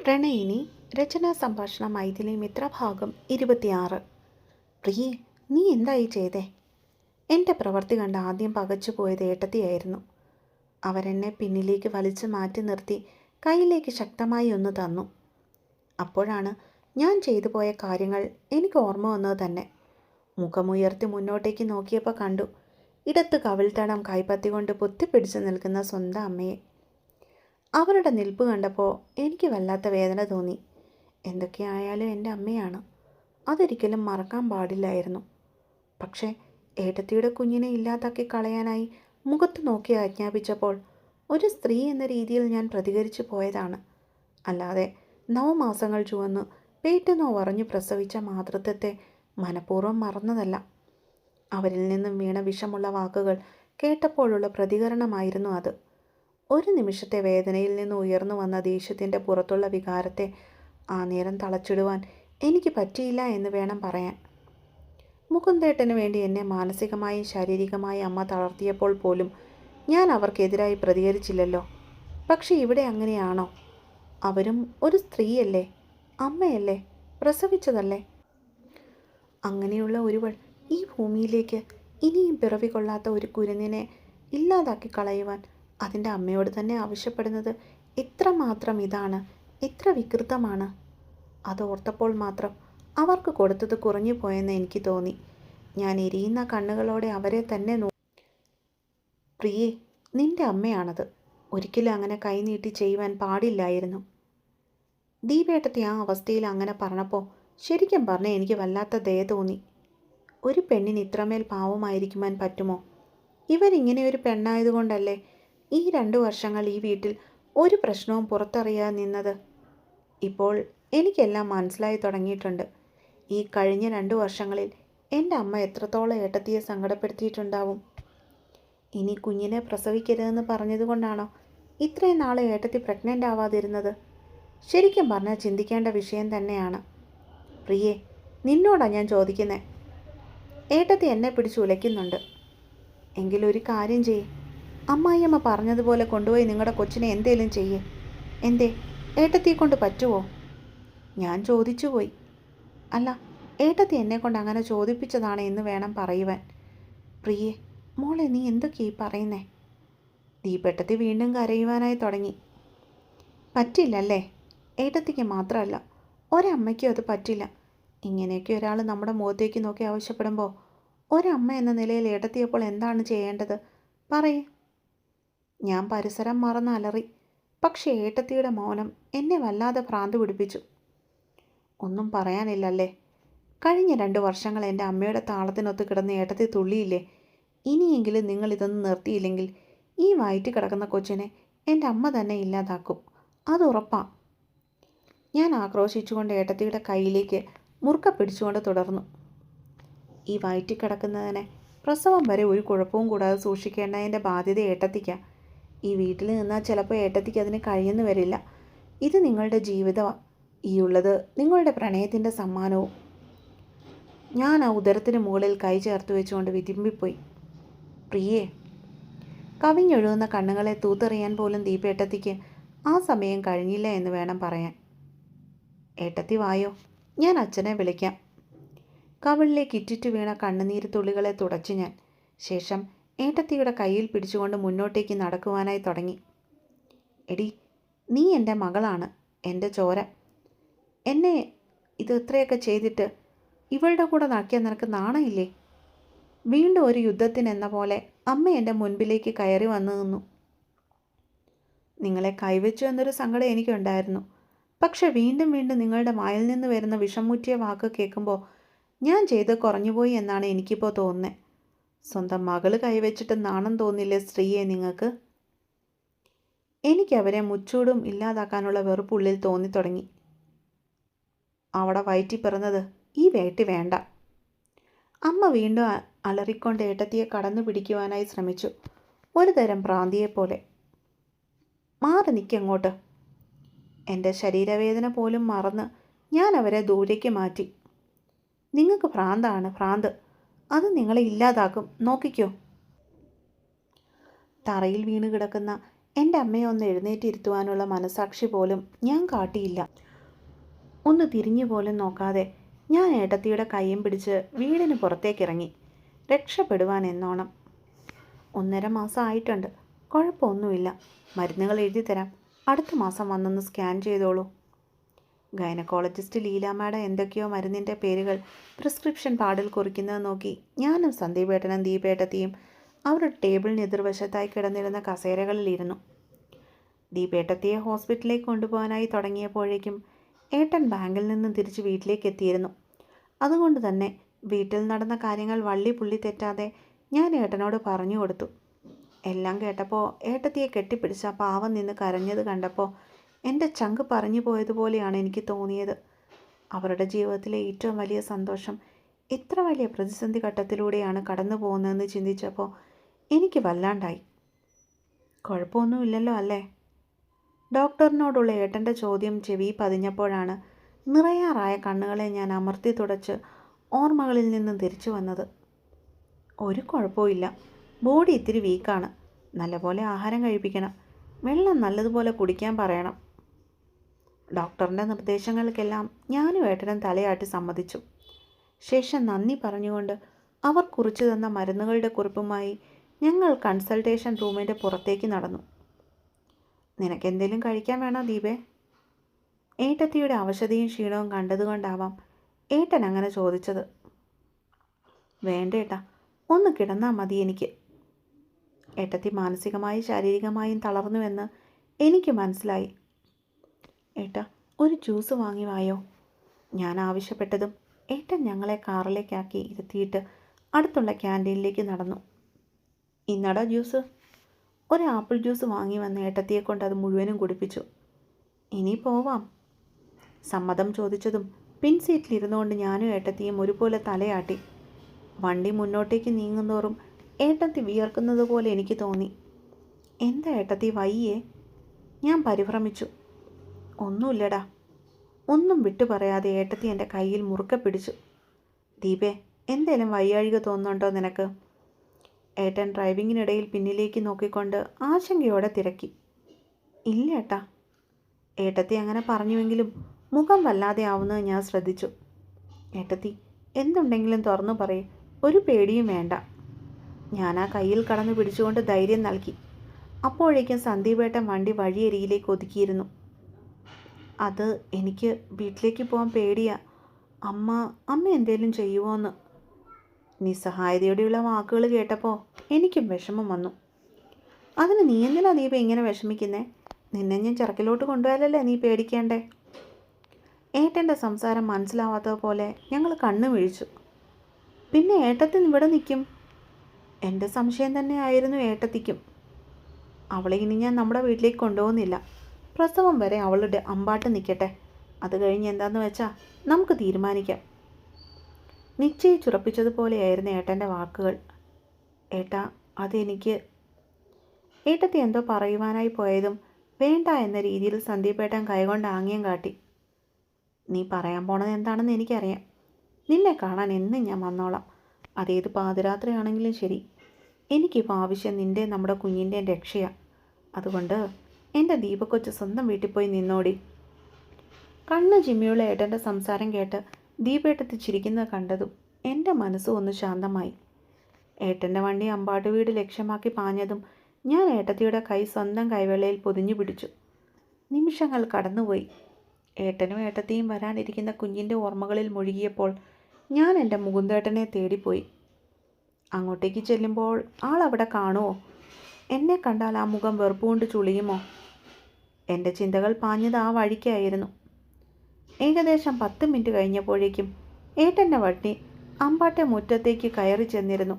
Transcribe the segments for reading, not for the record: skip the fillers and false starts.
പ്രണയിനി രചനാ സംഭാഷണ മൈഥിലി മിത്ര ഭാഗം 26. പ്രിയേ, നീ എന്തായി ചെയ്തേ? എൻ്റെ പ്രവൃത്തി കണ്ട് ആദ്യം പകച്ചു പോയത് ഏട്ടത്തിയായിരുന്നു. അവരെന്നെ പിന്നിലേക്ക് വലിച്ചു മാറ്റി നിർത്തി കയ്യിലേക്ക് ശക്തമായി ഒന്ന് തന്നു. അപ്പോഴാണ് ഞാൻ ചെയ്തു പോയ കാര്യങ്ങൾ എനിക്ക് ഓർമ്മ വന്നത് തന്നെ. മുഖമുയർത്തി മുന്നോട്ടേക്ക് നോക്കിയപ്പോൾ കണ്ടു ഇടത്ത് കവിൾത്തടം കൈപ്പത്തി കൊണ്ട് പൊത്തിപ്പിടിച്ച് നിൽക്കുന്ന സ്വന്തം അമ്മയെ. അവരുടെ നിൽപ്പ് കണ്ടപ്പോൾ എനിക്ക് വല്ലാത്ത വേദന തോന്നി. എന്തൊക്കെയായാലും എൻ്റെ അമ്മയാണ്, അതൊരിക്കലും മറക്കാൻ പാടില്ലായിരുന്നു. പക്ഷേ ഏട്ടത്തിയുടെ കുഞ്ഞിനെ ഇല്ലാതാക്കി കളയാനായി മുഖത്ത് നോക്കി ആജ്ഞാപിച്ചപ്പോൾ ഒരു സ്ത്രീ എന്ന രീതിയിൽ ഞാൻ പ്രതികരിച്ചു പോയതാണ്. അല്ലാതെ 9 മാസങ്ങൾ ചുവന്ന് പേറ്റെന്നോ പറഞ്ഞു പ്രസവിച്ച മാതൃത്വത്തെ മനഃപൂർവ്വം മറന്നതല്ല. അവരിൽ നിന്നും വീണ വിഷമുള്ള വാക്കുകൾ കേട്ടപ്പോഴുള്ള പ്രതികരണമായിരുന്നു അത്. ഒരു നിമിഷത്തെ വേദനയിൽ നിന്ന് ഉയർന്നു വന്ന ദേഷ്യത്തിൻ്റെ പുറത്തുള്ള വികാരത്തെ ആ നേരം തളച്ചിടുവാൻ എനിക്ക് പറ്റിയില്ല എന്ന് വേണം പറയാൻ. മുകുന്ദേട്ടന് വേണ്ടി എന്നെ മാനസികമായും ശാരീരികമായും അമ്മ തളർത്തിയപ്പോൾ പോലും ഞാൻ അവർക്കെതിരായി പ്രതികരിച്ചില്ലല്ലോ. പക്ഷെ ഇവിടെ അങ്ങനെയാണോ? അവരും ഒരു സ്ത്രീയല്ലേ, അമ്മയല്ലേ, പ്രസവിച്ചതല്ലേ? അങ്ങനെയുള്ള ഒരുവൾ ഈ ഭൂമിയിലേക്ക് ഇനിയും പിറവി കൊള്ളാത്ത ഒരു കുരുന്നിനെ ഇല്ലാതാക്കി കളയുവാൻ അതിൻ്റെ അമ്മയോട് തന്നെ ആവശ്യപ്പെടുന്നത് എത്രമാത്രം ഇതാണ്, എത്ര വികൃതമാണ്. അതോർത്തപ്പോൾ മാത്രം അവർക്ക് കൊടുത്തത് കുറഞ്ഞു പോയെന്ന് എനിക്ക് തോന്നി. ഞാൻ എരിയുന്ന കണ്ണുകളോടെ അവരെ തന്നെ പ്രിയേ, നിന്റെ അമ്മയാണത്. ഒരിക്കലും അങ്ങനെ കൈനീട്ടി ചെയ്യുവാൻ പാടില്ലായിരുന്നു. ദീപേട്ടത്തെ ആ അവസ്ഥയിൽ അങ്ങനെ പറഞ്ഞപ്പോൾ ശരിക്കും പറഞ്ഞാൽ എനിക്ക് വല്ലാത്ത ദയ തോന്നി. ഒരു പെണ്ണിന് ഇത്രമേൽ പാവമായിരിക്കുവാൻ പറ്റുമോ? ഇവരിങ്ങനെ ഒരു പെണ്ണായതുകൊണ്ടല്ലേ ഈ 2 വർഷങ്ങൾ ഈ വീട്ടിൽ ഒരു പ്രശ്നവും പുറത്തറിയാതെ നിന്നത്. ഇപ്പോൾ എനിക്കെല്ലാം മനസ്സിലായി തുടങ്ങിയിട്ടുണ്ട്. ഈ കഴിഞ്ഞ 2 വർഷങ്ങളിൽ എൻ്റെ അമ്മ എത്രത്തോളം ഏട്ടത്തിയെ സങ്കടപ്പെടുത്തിയിട്ടുണ്ടാവും. ഇനി കുഞ്ഞിനെ പ്രസവിക്കരുതെന്ന് പറഞ്ഞതുകൊണ്ടാണോ ഇത്രയും നാളെ ഏട്ടത്തി പ്രഗ്നൻ്റ് ആവാതിരുന്നത്? ശരിക്കും പറഞ്ഞാൽ ചിന്തിക്കേണ്ട വിഷയം തന്നെയാണ്. പ്രിയേ, നിന്നോടാണ് ഞാൻ ചോദിക്കുന്നത്. ഏട്ടത്തി എന്നെ പിടിച്ച് ഉലയ്ക്കുന്നുണ്ട്. എങ്കിലൊരു കാര്യം ചെയ്യേ, അമ്മായിയമ്മ പറഞ്ഞതുപോലെ കൊണ്ടുപോയി നിങ്ങളുടെ കൊച്ചിനെ എന്തേലും ചെയ്യേ. എന്തേ, ഏട്ടത്തിയെ കൊണ്ട് പറ്റുമോ? ഞാൻ ചോദിച്ചു പോയി. അല്ല, ഏട്ടത്തി എന്നെക്കൊണ്ട് അങ്ങനെ ചോദിപ്പിച്ചതാണ് എന്ന് വേണം പറയുവാൻ. പ്രിയേ, മോളെ നീ എന്തൊക്കെയായി പറയുന്നേ? ദീപേട്ടത്തി വീണ്ടും കരയുവാനായി തുടങ്ങി. പറ്റില്ലല്ലേ? ഏട്ടത്തിക്ക് മാത്രമല്ല, ഒരമ്മയ്ക്കും അത് പറ്റില്ല. ഇങ്ങനെയൊക്കെ ഒരാൾ നമ്മുടെ മുഖത്തേക്ക് നോക്കി ആവശ്യപ്പെടുമ്പോൾ ഒരമ്മ എന്ന നിലയിൽ ഏട്ടത്തിയപ്പോൾ എന്താണ് ചെയ്യേണ്ടത് പറയേ? ഞാൻ പരിസരം മറന്ന് അലറി. പക്ഷേ ഏട്ടത്തിയുടെ മൗനം എന്നെ വല്ലാതെ ഭ്രാന്ത് പിടിപ്പിച്ചു. ഒന്നും പറയാനില്ലല്ലേ? കഴിഞ്ഞ 2 വർഷങ്ങൾ എൻ്റെ അമ്മയുടെ താളത്തിനൊത്ത് കിടന്ന് ഏട്ടത്തി തുള്ളിയില്ലേ? ഇനിയെങ്കിലും നിങ്ങളിതൊന്നും നിർത്തിയില്ലെങ്കിൽ ഈ വയറ്റി കിടക്കുന്ന കൊച്ചിനെ എൻ്റെ അമ്മ തന്നെ ഇല്ലാതാക്കും, അതുറപ്പാ. ഞാൻ ആക്രോശിച്ചുകൊണ്ട് ഏട്ടത്തിയുടെ കയ്യിലേക്ക് മുറുക്ക പിടിച്ചുകൊണ്ട് തുടർന്നു. ഈ വയറ്റി കിടക്കുന്നതിനെ പ്രസവം വരെ ഒരു കുഴപ്പവും കൂടാതെ സൂക്ഷിക്കേണ്ടതിൻ്റെ ബാധ്യത ഏട്ടത്തിക്കാണ്. ഈ വീട്ടിൽ നിന്നാൽ ചിലപ്പോൾ ഏട്ടത്തിക്ക് അതിന് കഴിയുന്നു വരില്ല. ഇത് നിങ്ങളുടെ ജീവിതമാണ്. ഈ ഉള്ളത് നിങ്ങളുടെ പ്രണയത്തിൻ്റെ സമ്മാനവും. ഞാൻ ആ ഉദരത്തിന് മുകളിൽ കൈ ചേർത്ത് വെച്ചുകൊണ്ട് വിതുമ്പിപ്പോയി. പ്രിയേ, കവിഞ്ഞൊഴുകുന്ന കണ്ണുകളെ തൂത്തെറിയാൻ പോലും ദീപേട്ടത്തിക്ക് ആ സമയം കഴിഞ്ഞില്ല എന്ന് വേണം പറയാൻ. ഏട്ടത്തി വായോ, ഞാൻ അച്ഛനെ വിളിക്കാം. കവിളിലേക്ക് ഇറ്റിറ്റ് വീണ കണ്ണുനീര് തുള്ളികളെ തുടച്ചു ഞാൻ. ശേഷം ഏട്ടത്തിയുടെ കയ്യിൽ പിടിച്ചുകൊണ്ട് മുന്നോട്ടേക്ക് നടക്കുവാനായി തുടങ്ങി. എടി, നീ എൻ്റെ മകളാണ്, എൻ്റെ ചോര. എന്നെ ഇത് ഇത്രയൊക്കെ ചെയ്തിട്ട് ഇവളുടെ കൂടെ നടക്കിയാൽ നിനക്ക് നാണമില്ലേ? വീണ്ടും ഒരു യുദ്ധത്തിനെന്ന പോലെ അമ്മ എൻ്റെ മുൻപിലേക്ക് കയറി വന്നു നിന്നു. നിങ്ങളെ കൈവച്ചു എന്നൊരു സങ്കടം എനിക്കുണ്ടായിരുന്നു. പക്ഷെ വീണ്ടും വീണ്ടും നിങ്ങളുടെ വായിൽ നിന്ന് വരുന്ന വിഷമുറ്റിയ വാക്ക് കേൾക്കുമ്പോൾ ഞാൻ ചെയ്ത് കുറഞ്ഞുപോയി എന്നാണ് എനിക്കിപ്പോൾ തോന്നുന്നത്. സ്വന്തം മകൾ കൈവച്ചിട്ട് നാണം തോന്നില്ലേ സ്ത്രീയെ നിങ്ങൾക്ക്? എനിക്കവരെ മുച്ചൂടും ഇല്ലാതാക്കാനുള്ള വെറുപ്പുള്ളിൽ തോന്നിത്തുടങ്ങി. അവിടെ വയറ്റി പിറന്നത് ഈ വേട്ടി വേണ്ട. അമ്മ വീണ്ടും അലറിക്കൊണ്ട് ഏട്ടത്തിയെ കടന്നു പിടിക്കുവാനായി ശ്രമിച്ചു, ഒരു തരം ഭ്രാന്തിയെപ്പോലെ. മാറി നിൽക്കങ്ങോട്ട്. എൻ്റെ ശരീരവേദന പോലും മറന്ന് ഞാൻ അവരെ ദൂരേക്ക് മാറ്റി. നിങ്ങൾക്ക് ഭ്രാന്താണ്, ഭ്രാന്ത്. അത് നിങ്ങളെ ഇല്ലാതാക്കും, നോക്കിക്കോ. തറയിൽ വീണ് കിടക്കുന്ന എൻ്റെ അമ്മയെ ഒന്ന് എഴുന്നേറ്റിരുത്തുവാനുള്ള മനസാക്ഷി പോലും ഞാൻ കാട്ടിയില്ല. ഒന്ന് തിരിഞ്ഞു പോലും നോക്കാതെ ഞാൻ ഏട്ടത്തിയുടെ കൈയും പിടിച്ച് വീടിന് പുറത്തേക്കിറങ്ങി, രക്ഷപ്പെടുവാൻ എന്നോണം. 1.5 മാസം ആയിട്ടുണ്ട്. കുഴപ്പമൊന്നുമില്ല. മരുന്നുകൾ എഴുതി തരാം. അടുത്ത മാസം വന്നൊന്ന് സ്കാൻ ചെയ്തോളൂ. ഗൈനക്കോളജിസ്റ്റ് ലീല മാഡം എന്തൊക്കെയോ മരുന്നിൻ്റെ പേരുകൾ പ്രിസ്ക്രിപ്ഷൻ പാടിൽ കുറിക്കുന്നത് നോക്കി ഞാനും സന്ദീപേട്ടനും ദീപേട്ടത്തിയും അവരുടെ ടേബിളിന് എതിർവശത്തായി കിടന്നിരുന്ന കസേരകളിലിരുന്നു. ദീപേട്ടത്തിയെ ഹോസ്പിറ്റലിലേക്ക് കൊണ്ടുപോകാനായി തുടങ്ങിയപ്പോഴേക്കും ഏട്ടൻ ബാങ്കിൽ നിന്നും തിരിച്ച് വീട്ടിലേക്ക് എത്തിയിരുന്നു. അതുകൊണ്ട് തന്നെ വീട്ടിൽ നടന്ന കാര്യങ്ങൾ വള്ളി പുള്ളി തെറ്റാതെ ഞാൻ ഏട്ടനോട് പറഞ്ഞു കൊടുത്തു. എല്ലാം കേട്ടപ്പോൾ ഏട്ടത്തിയെ കെട്ടിപ്പിടിച്ച പാവം നിന്ന് കരഞ്ഞത് കണ്ടപ്പോൾ എൻ്റെ ചങ്ക് പറഞ്ഞു പോയതുപോലെയാണ് എനിക്ക് തോന്നിയത്. അവരുടെ ജീവിതത്തിലെ ഏറ്റവും വലിയ സന്തോഷം ഇത്ര വലിയ പ്രതിസന്ധി ഘട്ടത്തിലൂടെയാണ് കടന്നു പോകുന്നതെന്ന് ചിന്തിച്ചപ്പോൾ എനിക്ക് വല്ലാണ്ടായി. കുഴപ്പമൊന്നുമില്ലല്ലോ അല്ലേ? ഡോക്ടറിനോടുള്ള ഏട്ടൻ്റെ ചോദ്യം ചെവി പതിഞ്ഞപ്പോഴാണ് നിറയാറായ കണ്ണുകളെ ഞാൻ അമർത്തി തുടച്ച് ഓർമ്മകളിൽ നിന്നും തിരിച്ചു വന്നത്. ഒരു കുഴപ്പമില്ല. ബോഡി ഇത്തിരി വീക്കാണ്. നല്ലപോലെ ആഹാരം കഴിപ്പിക്കണം. വെള്ളം നല്ലതുപോലെ കുടിക്കാൻ പറയണം. ഡോക്ടറിൻ്റെ നിർദ്ദേശങ്ങൾക്കെല്ലാം ഞാനും ഏട്ടനും തലയാട്ടി സമ്മതിച്ചു. ശേഷം നന്ദി പറഞ്ഞുകൊണ്ട് അവർ കുറിച്ചു തന്ന മരുന്നുകളുടെ കുറിപ്പുമായി ഞങ്ങൾ കൺസൾട്ടേഷൻ റൂമിൻ്റെ പുറത്തേക്ക് നടന്നു. നിനക്കെന്തെങ്കിലും കഴിക്കാൻ വേണോ ദീപേ? ഏട്ടത്തിയുടെ അവശതയും ക്ഷീണവും കണ്ടതുകൊണ്ടാവാം ഏട്ടൻ അങ്ങനെ ചോദിച്ചത്. വേണ്ടേട്ടാ, ഒന്ന് കിടന്നാൽ മതി എനിക്ക്. ഏട്ടത്തി മാനസികമായും ശാരീരികമായും തളർന്നുവെന്ന് എനിക്ക് മനസ്സിലായി. ഏട്ടാ, ഒരു ജ്യൂസ് വാങ്ങി വായോ. ഞാൻ ആവശ്യപ്പെട്ടതും ഏട്ടൻ ഞങ്ങളെ കാറിലേക്കാക്കി ഇരുത്തിയിട്ട് അടുത്തുള്ള ക്യാൻറ്റീനിലേക്ക് നടന്നു. ഇന്നടാ ജ്യൂസ്. ഒരു ആപ്പിൾ ജ്യൂസ് വാങ്ങി വന്ന് ഏട്ടത്തിയെ കൊണ്ട് അത് മുഴുവനും കുടിപ്പിച്ചു. ഇനി പോവാം. സമ്മതം ചോദിച്ചതും പിൻ സീറ്റിലിരുന്നുകൊണ്ട് ഞാനും ഏട്ടത്തിയും ഒരുപോലെ തലയാട്ടി. വണ്ടി മുന്നോട്ടേക്ക് നീങ്ങുന്തോറും ഏട്ടത്തി വിയർക്കുന്നത് പോലെ എനിക്ക് തോന്നി. എന്താ ഏട്ടത്തി വയ്യേ? ഞാൻ പരിഭ്രമിച്ചു. ഒന്നുമില്ലടാ. ഒന്നും വിട്ടു പറയാതെ ഏട്ടത്തി എൻ്റെ കയ്യിൽ മുറുക്കെ പിടിച്ചു. ദീപേ, എന്തേലും വയ്യാഴിക തോന്നുന്നുണ്ടോ നിനക്ക്? ഏട്ടൻ ഡ്രൈവിങ്ങിനിടയിൽ പിന്നിലേക്ക് നോക്കിക്കൊണ്ട് ആശങ്കയോടെ തിരക്കി. ഇല്ല ഏട്ടാ. ഏട്ടത്തി അങ്ങനെ പറഞ്ഞുവെങ്കിലും മുഖം വല്ലാതെ ആവുന്നത് ഞാൻ ശ്രദ്ധിച്ചു. ഏട്ടത്തി, എന്തുണ്ടെങ്കിലും തുറന്നു പറയേ. ഒരു പേടിയും വേണ്ട. ഞാൻ ആ കയ്യിൽ കടന്നു പിടിച്ചുകൊണ്ട് ധൈര്യം നൽകി. അപ്പോഴേക്കും സന്ദീപേട്ടൻ വണ്ടി വഴിയരികിലേക്ക് ഒതുക്കിയിരുന്നു. അത് എനിക്ക് വീട്ടിലേക്ക് പോകാൻ പേടിയാ. അമ്മ എന്തേലും ചെയ്യുമോ എന്ന്. നിസ്സഹായതയോടെയുള്ള വാക്കുകൾ കേട്ടപ്പോൾ എനിക്കും വിഷമം വന്നു. അതിന് നീ എന്തിനാ ദീപ ഇങ്ങനെ വിഷമിക്കുന്നേ? നിന്നെ ഞാൻ ചിറക്കിലോട്ട് കൊണ്ടുപോയാലല്ലേ നീ പേടിക്കേണ്ടേ? ഏട്ടൻ്റെ സംസാരം മനസ്സിലാവാത്തത് പോലെ ഞങ്ങൾ കണ്ണു വീഴിച്ചു. പിന്നെ ഏട്ടത്തിന് ഇവിടെ നിൽക്കും. എൻ്റെ സംശയം തന്നെ ആയിരുന്നു ഏട്ടത്തിക്കും. അവളെ ഇനി ഞാൻ നമ്മുടെ വീട്ടിലേക്ക് കൊണ്ടുപോകുന്നില്ല. പ്രസവം വരെ അവളുടെ അമ്പാട്ട് നിൽക്കട്ടെ. അത് കഴിഞ്ഞ് എന്താണെന്ന് വെച്ചാൽ നമുക്ക് തീരുമാനിക്കാം. നിശ്ചയിച്ചുറപ്പിച്ചതുപോലെയായിരുന്നു ഏട്ടൻ്റെ വാക്കുകൾ. ഏട്ടാ, അതെനിക്ക്. ഏട്ടത്തി എന്തോ പറയുവാനായി പോയതും വേണ്ട എന്ന രീതിയിൽ സന്ദീപേട്ടൻ കൈകൊണ്ട് ആംഗ്യം കാട്ടി. നീ പറയാൻ പോണത് എന്താണെന്ന് എനിക്കറിയാം. നിന്നെ കാണാൻ എന്നും ഞാൻ വന്നോളാം. അതേത് പാതിരാത്രിയാണെങ്കിലും ശരി. എനിക്കിപ്പോൾ ആവശ്യം നിൻ്റെ നമ്മുടെ കുഞ്ഞിൻ്റെയും രക്ഷയാണ്. അതുകൊണ്ട് എൻ്റെ ദീപക്കൊച്ച് സ്വന്തം വീട്ടിൽ പോയി നിന്നോടി. കണ്ണ് ചിമ്മിയുള്ള ഏട്ടൻ്റെ സംസാരം കേട്ട് ദീപേട്ടത്തി ചിരിക്കുന്നത് കണ്ടതും എൻ്റെ മനസ്സും ഒന്ന് ശാന്തമായി. ഏട്ടൻ്റെ വണ്ടി അമ്പാട്ട് വീട് ലക്ഷ്യമാക്കി പാഞ്ഞതും ഞാൻ ഏട്ടത്തിയുടെ കൈ സ്വന്തം കൈവെള്ളയിൽ പൊതിഞ്ഞു പിടിച്ചു. നിമിഷങ്ങൾ കടന്നുപോയി. ഏട്ടനും ഏട്ടത്തിയും വരാനിരിക്കുന്ന കുഞ്ഞിൻ്റെ ഓർമ്മകളിൽ മുഴുകിയപ്പോൾ ഞാൻ എൻ്റെ മുകുന്ദേട്ടനെ തേടിപ്പോയി. അങ്ങോട്ടേക്ക് ചെല്ലുമ്പോൾ ആളവിടെ കാണുമോ? എന്നെ കണ്ടാൽ ആ മുഖം വെറുപ്പുകൊണ്ട് ചുളിയുമോ? എൻ്റെ ചിന്തകൾ പാഞ്ഞത് ആ വഴിക്കായിരുന്നു. ഏകദേശം 10 മിനിറ്റ് കഴിഞ്ഞപ്പോഴേക്കും ഏട്ടൻ്റെ വണ്ടി അമ്പാട്ടെ മുറ്റത്തേക്ക് കയറി ചെന്നിരുന്നു.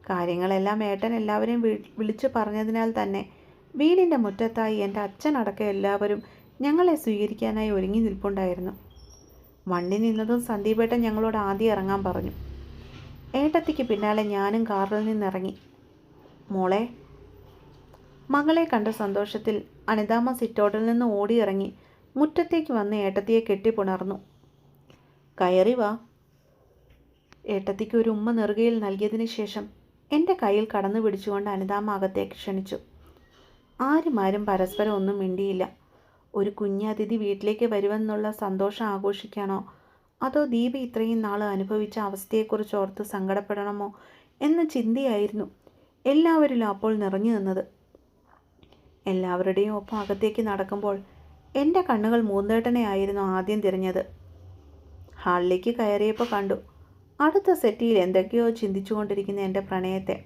കാര്യങ്ങളെല്ലാം ഏട്ടൻ എല്ലാവരെയും വിളിച്ചു പറഞ്ഞതിനാൽ തന്നെ വീടിൻ്റെ മുറ്റത്തായി എൻ്റെ അച്ഛനടക്കം എല്ലാവരും ഞങ്ങളെ സ്വീകരിക്കാനായി ഒരുങ്ങി നിൽപ്പുണ്ടായിരുന്നു. വണ്ടി നിന്നതും സന്ദീപേട്ടൻ ഞങ്ങളോട് ആദ്യം ഇറങ്ങാൻ പറഞ്ഞു. ഏട്ടത്തിക്ക് പിന്നാലെ ഞാനും കാറിൽ നിന്നിറങ്ങി. മോളെ. മകളെ കണ്ട സന്തോഷത്തിൽ അനിതാമ്മ സിറ്റൗട്ടിൽ നിന്ന് ഓടിയിറങ്ങി മുറ്റത്തേക്ക് വന്ന് ഏട്ടത്തിയെ കെട്ടിപ്പുണർന്നു. കയറി വാ. ഏട്ടത്തിക്ക് ഒരു ഉമ്മ നെറുകയിൽ നൽകിയതിന് ശേഷം എൻ്റെ കയ്യിൽ കടന്നു പിടിച്ചുകൊണ്ട് അനിതാമ്മ അകത്തേക്ക് ക്ഷണിച്ചു. ആരും പരസ്പരം ഒന്നും മിണ്ടിയില്ല. ഒരു കുഞ്ഞതിഥി വീട്ടിലേക്ക് വരുമെന്നുള്ള സന്തോഷം ആഘോഷിക്കാനോ അതോ ദീപ ഇത്രയും നാൾ അനുഭവിച്ച അവസ്ഥയെക്കുറിച്ച് ഓർത്ത് സങ്കടപ്പെടണമോ എന്ന ചിന്തയായിരുന്നു എല്ലാവരിലും അപ്പോൾ നിറഞ്ഞു നിന്നത്. എല്ലാവരുടെയും ഒപ്പം അകത്തേക്ക് നടക്കുമ്പോൾ എൻ്റെ കണ്ണുകൾ മൂന്തേട്ടനെ ആയിരുന്നു ആദ്യം തിരഞ്ഞത്. ഹാളിലേക്ക് കയറിയപ്പോൾ കണ്ടു അടുത്ത സെറ്റിയിൽ എന്തൊക്കെയോ ചിന്തിച്ചുകൊണ്ടിരിക്കുന്ന എൻ്റെ പ്രണയത്തെ.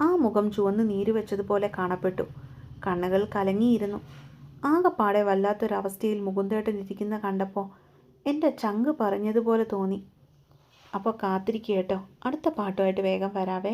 ആ മുഖം ചുവന്ന് നീര് വെച്ചതുപോലെ കാണപ്പെട്ടു. കണ്ണുകൾ കലങ്ങിയിരുന്നു. ആകെപ്പാടെ വല്ലാത്തൊരവസ്ഥയിൽ മുകുന്ദേട്ടൻ ഇരിക്കുന്ന കണ്ടപ്പോൾ എൻ്റെ ചങ്ക് പറഞ്ഞതുപോലെ തോന്നി. അപ്പോൾ കാത്തിരിക്കുക കേട്ടോ, അടുത്ത പാട്ടുമായിട്ട് വേഗം വരാവേ.